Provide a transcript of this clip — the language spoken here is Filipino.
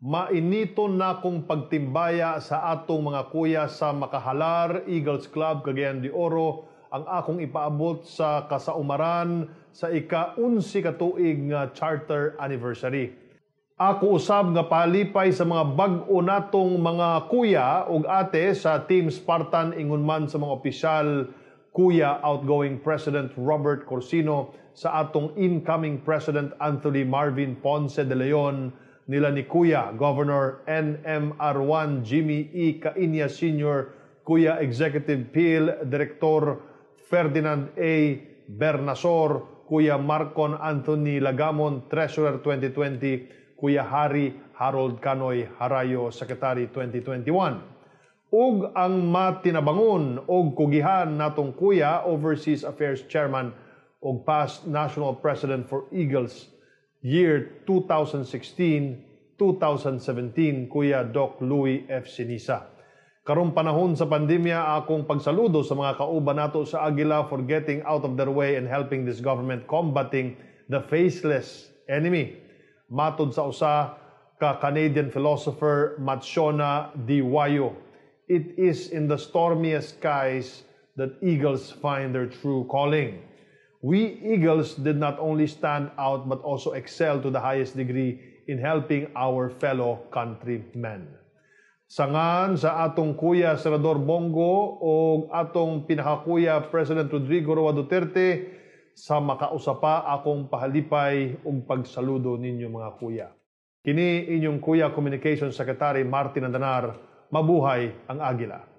Mainito na kong pagtimbaya sa atong mga kuya sa Makahalar Eagles Club, Cagayan de Oro, ang akong ipaabot sa kasaumaran sa ika-11 katuig nga charter anniversary. Ako usab nga palipay sa mga bag-o natong mga kuya ug ate sa Team Spartan ingon man sa mga opisyal, Kuya Outgoing President Robert Corsino, sa atong incoming President Anthony Marvin Ponce de Leon, nila ni Kuya Governor NMR1 Jimmy E. Cainias Sr., Kuya Executive Phil Director Ferdinand A. Bernasor, Kuya Marcon Anthony Lagamon, Treasurer 2020, Kuya Harry Harold Canoy Harayo, Secretary 2021. Ug ang matinabangon og kugihan natong Kuya Overseas Affairs Chairman ug past National President for Eagles year 2016-2017, Kuya Doc Louis F. Sinisa. Karong panahon sa pandemya, akong pagsaludo sa mga kauban nato sa Aguila for getting out of their way and helping this government combating the faceless enemy. Matod sa usa ka Canadian philosopher Matshona D. Wayo, it is in the stormiest skies that eagles find their true calling. We eagles did not only stand out but also excel to the highest degree in helping our fellow countrymen. Sangan sa atong Kuya Senador Bongo o atong pinakakuya President Rodrigo Roa Duterte, sa makausapa akong pahalipay ug pagsaludo ninyo mga kuya. Kini inyong Kuya Communications Secretary Martin Andanar. Mabuhay ang Agila!